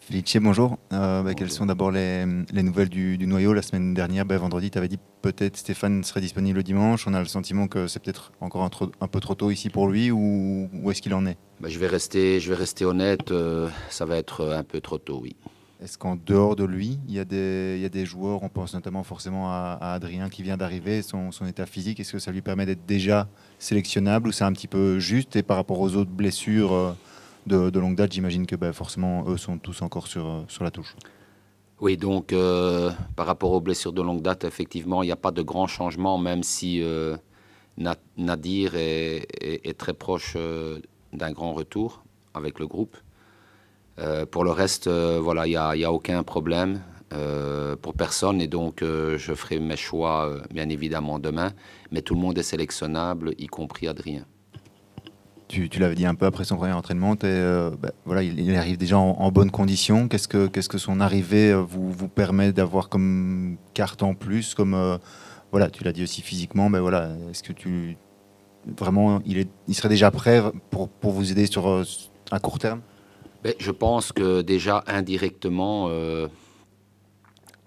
Felice, bonjour. Quelles Bonjour. sont d'abord les nouvelles du noyau? La semaine dernière, vendredi, tu avais dit peut-être Stéphane serait disponible le dimanche. On a le sentiment que c'est peut-être encore un peu trop tôt ici pour lui, ou où est-ce qu'il en est? Je vais rester honnête, ça va être un peu trop tôt, oui. Est-ce qu'en dehors de lui, il y a des joueurs, on pense notamment forcément à Adrien qui vient d'arriver, son état physique, est-ce que ça lui permet d'être déjà sélectionnable ou c'est un petit peu juste? Et par rapport aux autres blessures de longue date, j'imagine que forcément eux sont tous encore sur la touche. Oui, donc par rapport aux blessures de longue date, effectivement, il n'y a pas de grands changements, même si Nadir est très proche d'un grand retour avec le groupe. Pour le reste, voilà, il y a aucun problème pour personne et donc je ferai mes choix bien évidemment demain. Mais tout le monde est sélectionnable, y compris Adrien. Tu l'avais dit un peu après son premier entraînement, voilà, il arrive déjà en bonne condition. Qu'est-ce que son arrivée vous permet d'avoir comme carte en plus, comme voilà, tu l'as dit aussi physiquement, voilà, est-ce que tu vraiment il serait déjà prêt pour vous aider sur à court terme? Ben, je pense que déjà indirectement,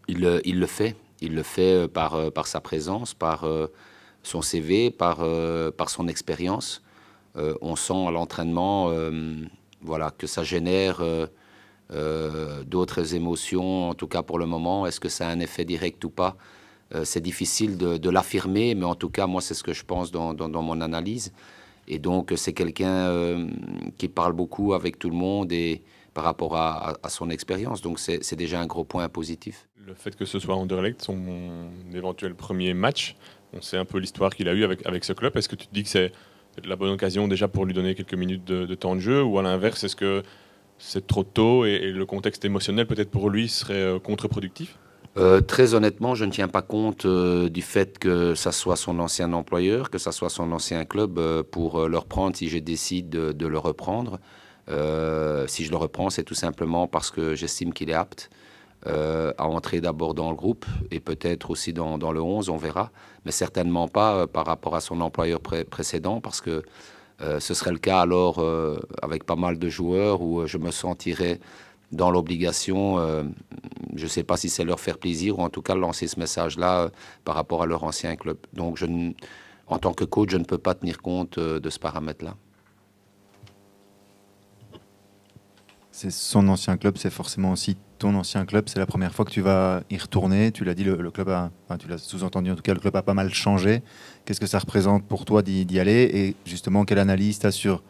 il le fait. Il le fait par sa présence, par son CV, par son expérience. On sent à l'entraînement voilà, que ça génère d'autres émotions, en tout cas pour le moment. Est-ce que ça a un effet direct ou pas? C'est difficile de l'affirmer, mais en tout cas, moi, c'est ce que je pense dans mon analyse. Et donc, c'est quelqu'un qui parle beaucoup avec tout le monde et par rapport à son expérience. Donc, c'est déjà un gros point positif. Le fait que ce soit Anderlecht, son éventuel premier match, on sait un peu l'histoire qu'il a eue avec ce club. Est-ce que tu te dis que c'est la bonne occasion déjà pour lui donner quelques minutes de temps de jeu, ou à l'inverse, est-ce que c'est trop tôt et le contexte émotionnel peut-être pour lui serait contre-productif? Très honnêtement, je ne tiens pas compte du fait que ça soit son ancien employeur, que ça soit son ancien club pour le reprendre si je décide de le reprendre. Si je le reprends, c'est tout simplement parce que j'estime qu'il est apte à entrer d'abord dans le groupe et peut-être aussi dans le 11, on verra. Mais certainement pas par rapport à son employeur précédent parce que ce serait le cas alors avec pas mal de joueurs où je me sentirais dans l'obligation, je ne sais pas si c'est leur faire plaisir ou en tout cas lancer ce message-là par rapport à leur ancien club. Donc, en tant que coach, je ne peux pas tenir compte de ce paramètre-là. C'est son ancien club, c'est forcément aussi ton ancien club. C'est la première fois que tu vas y retourner. Tu l'as dit, le club enfin, tu l'as sous-entendu en tout cas, le club a pas mal changé. Qu'est-ce que ça représente pour toi d'y aller? Et justement, quelle analyse tu as sur,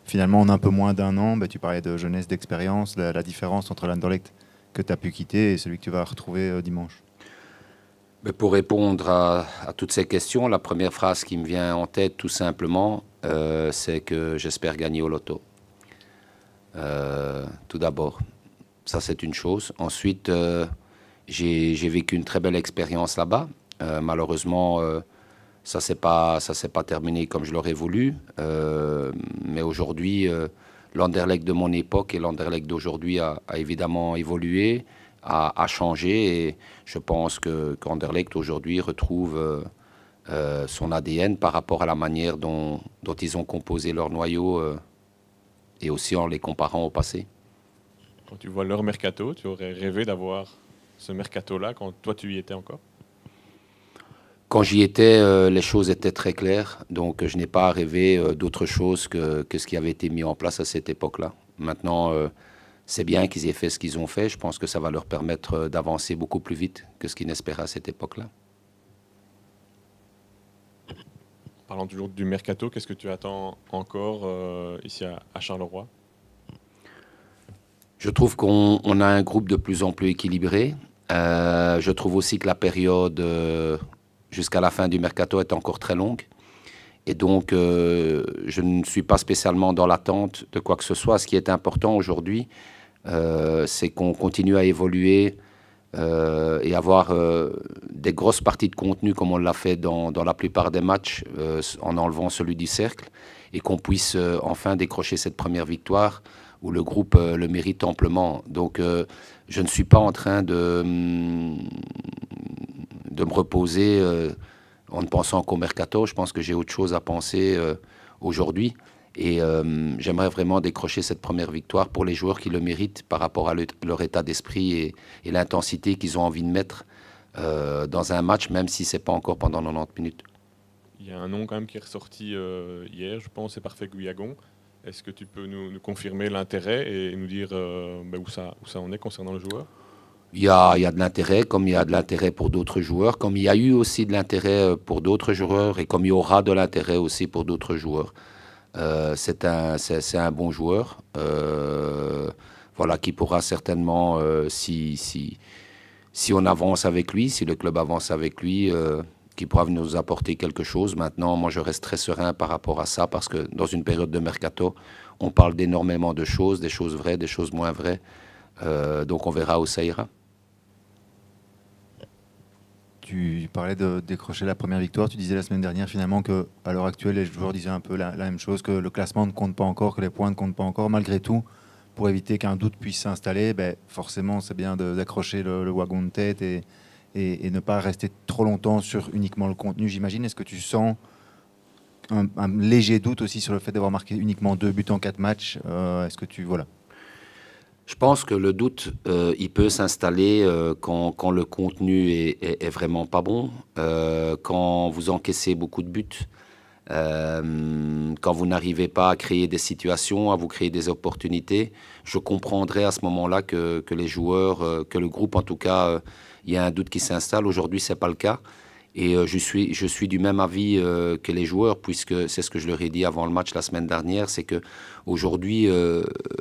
finalement, en un peu moins d'un an, tu parlais de jeunesse, d'expérience, la différence entre l'Anderlecht que tu as pu quitter et celui que tu vas retrouver dimanche? Mais pour répondre à toutes ces questions, la première phrase qui me vient en tête, tout simplement, c'est que j'espère gagner au loto. Tout d'abord, ça c'est une chose. Ensuite, j'ai vécu une très belle expérience là-bas. Malheureusement, ça s'est pas terminé comme je l'aurais voulu. Mais aujourd'hui, l'Anderlecht de mon époque et l'Anderlecht d'aujourd'hui a évidemment évolué, a changé. Et je pense que qu'Anderlecht aujourd'hui retrouve son ADN par rapport à la manière dont ils ont composé leur noyau et aussi en les comparant au passé. Quand tu vois leur mercato, tu aurais rêvé d'avoir ce mercato-là quand toi tu y étais encore? Quand j'y étais, les choses étaient très claires, donc je n'ai pas rêvé d'autre chose que ce qui avait été mis en place à cette époque-là. Maintenant, c'est bien qu'ils aient fait ce qu'ils ont fait. Je pense que ça va leur permettre d'avancer beaucoup plus vite que ce qu'ils n'espéraient à cette époque-là. Parlant toujours du mercato, qu'est-ce que tu attends encore ici à Charleroi? Je trouve qu'on a un groupe de plus en plus équilibré. Je trouve aussi que la période jusqu'à la fin du mercato est encore très longue. Et donc, je ne suis pas spécialement dans l'attente de quoi que ce soit. Ce qui est important aujourd'hui, c'est qu'on continue à évoluer et avoir des grosses parties de contenu comme on l'a fait dans la plupart des matchs en enlevant celui du cercle et qu'on puisse enfin décrocher cette première victoire où le groupe le mérite amplement. Donc je ne suis pas en train de me reposer en ne pensant qu'au mercato. Je pense que j'ai autre chose à penser aujourd'hui Et j'aimerais vraiment décrocher cette première victoire pour les joueurs qui le méritent par rapport à leur état d'esprit et l'intensité qu'ils ont envie de mettre dans un match, même si ce n'est pas encore pendant 90 minutes. Il y a un nom quand même qui est ressorti hier, je pense, c'est Parfait Guyagon. Est-ce que tu peux nous confirmer l'intérêt et nous dire où ça en est concernant le joueur? Il y a de l'intérêt, comme il y a de l'intérêt pour d'autres joueurs, comme il y a eu aussi de l'intérêt pour d'autres joueurs et comme il y aura de l'intérêt aussi pour d'autres joueurs. C'est un bon joueur, voilà, qui pourra certainement, si on avance avec lui, si le club avance avec lui, qui pourra nous apporter quelque chose. Maintenant, moi, je reste très serein par rapport à ça parce que dans une période de mercato, on parle d'énormément de choses, des choses vraies, des choses moins vraies. Donc, on verra où ça ira. Tu parlais de décrocher la première victoire. Tu disais la semaine dernière finalement qu'à l'heure actuelle, les joueurs disaient un peu la même chose, que le classement ne compte pas encore, que les points ne comptent pas encore. Malgré tout, pour éviter qu'un doute puisse s'installer, forcément, c'est bien d'accrocher le wagon de tête et ne pas rester trop longtemps sur uniquement le contenu, j'imagine. Est-ce que tu sens un léger doute aussi sur le fait d'avoir marqué uniquement 2 buts en 4 matchs? Est-ce que tu... Voilà. Je pense que le doute, il peut s'installer quand le contenu est vraiment pas bon, quand vous encaissez beaucoup de buts, quand vous n'arrivez pas à créer des situations, à vous créer des opportunités. Je comprendrai à ce moment-là que les joueurs, que le groupe en tout cas, il y a un doute qui s'installe. Aujourd'hui, c'est pas le cas. Et je suis du même avis que les joueurs, puisque c'est ce que je leur ai dit avant le match la semaine dernière, c'est qu'aujourd'hui,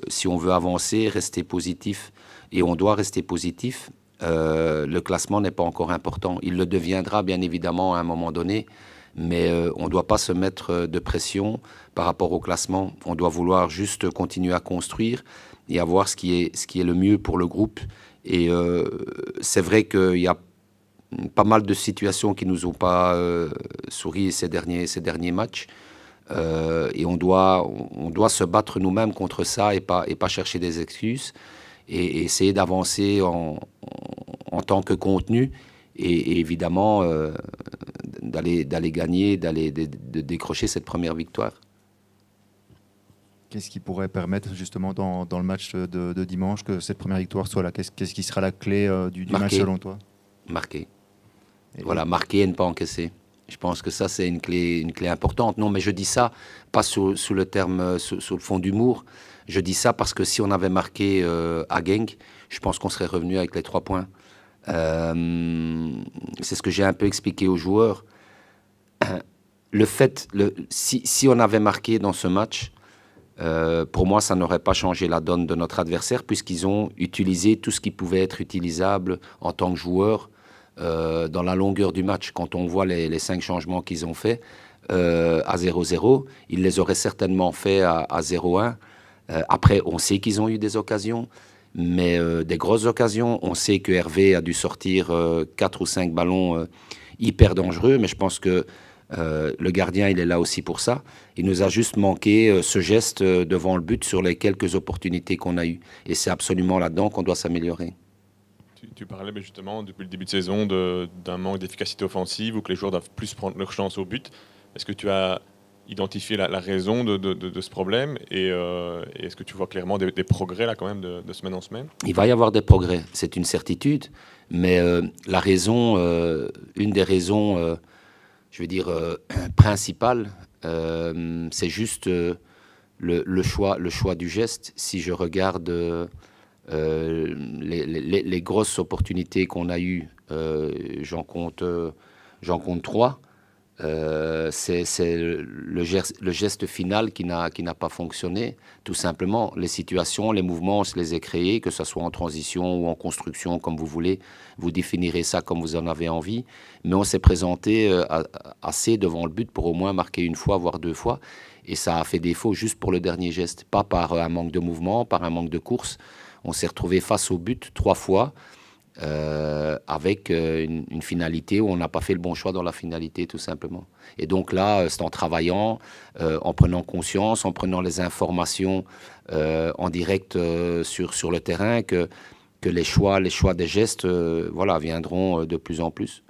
si on veut avancer, rester positif, et on doit rester positif, le classement n'est pas encore important. Il le deviendra bien évidemment à un moment donné, mais on ne doit pas se mettre de pression par rapport au classement. On doit vouloir juste continuer à construire et à voir ce qui est le mieux pour le groupe. Et c'est vrai qu'il y a pas mal de situations qui nous ont pas souri ces derniers matchs. Et on doit se battre nous-mêmes contre ça et pas chercher des excuses et essayer d'avancer en tant que contenu et évidemment d'aller gagner, de décrocher cette première victoire. Qu'est-ce qui pourrait permettre justement dans le match de dimanche que cette première victoire soit là? Qu'est-ce qui sera la clé du match selon toi? Marquer. Voilà, marquer et ne pas encaisser. Je pense que ça, c'est une clé importante. Non, mais je dis ça, pas sous le terme, sous le fond d'humour. Je dis ça parce que si on avait marqué à Genk, je pense qu'on serait revenu avec les 3 points. C'est ce que j'ai un peu expliqué aux joueurs. Si on avait marqué dans ce match, pour moi, ça n'aurait pas changé la donne de notre adversaire puisqu'ils ont utilisé tout ce qui pouvait être utilisable en tant que joueur dans la longueur du match. Quand on voit les 5 changements qu'ils ont faits à 0-0, ils les auraient certainement fait à 0-1. Après, on sait qu'ils ont eu des occasions, mais des grosses occasions. On sait que Hervé a dû sortir 4 ou 5 ballons hyper dangereux, mais je pense que le gardien, il est là aussi pour ça. Il nous a juste manqué ce geste devant le but sur les quelques opportunités qu'on a eues. Et c'est absolument là-dedans qu'on doit s'améliorer. Tu parlais justement depuis le début de saison d'un manque d'efficacité offensive ou que les joueurs doivent plus prendre leur chance au but. Est-ce que tu as identifié la raison de ce problème et est-ce que tu vois clairement des progrès là quand même de semaine en semaine? Il va y avoir des progrès, c'est une certitude, mais la raison, une des raisons, je veux dire, principales, c'est juste le choix du geste. Si je regarde les grosses opportunités qu'on a eues, j'en compte 3. C'est le geste final qui n'a pas fonctionné. Tout simplement, les situations, les mouvements, on se les a créés, que ce soit en transition ou en construction, comme vous voulez. Vous définirez ça comme vous en avez envie. Mais on s'est présenté assez devant le but pour au moins marquer 1 fois, voire 2 fois. Et ça a fait défaut juste pour le dernier geste. Pas par un manque de mouvement, par un manque de course. On s'est retrouvé face au but 3 fois. Avec une finalité où on n'a pas fait le bon choix dans la finalité, tout simplement. Et donc là, c'est en travaillant, en prenant conscience, en prenant les informations en direct sur le terrain, que les choix des gestes viendront de plus en plus.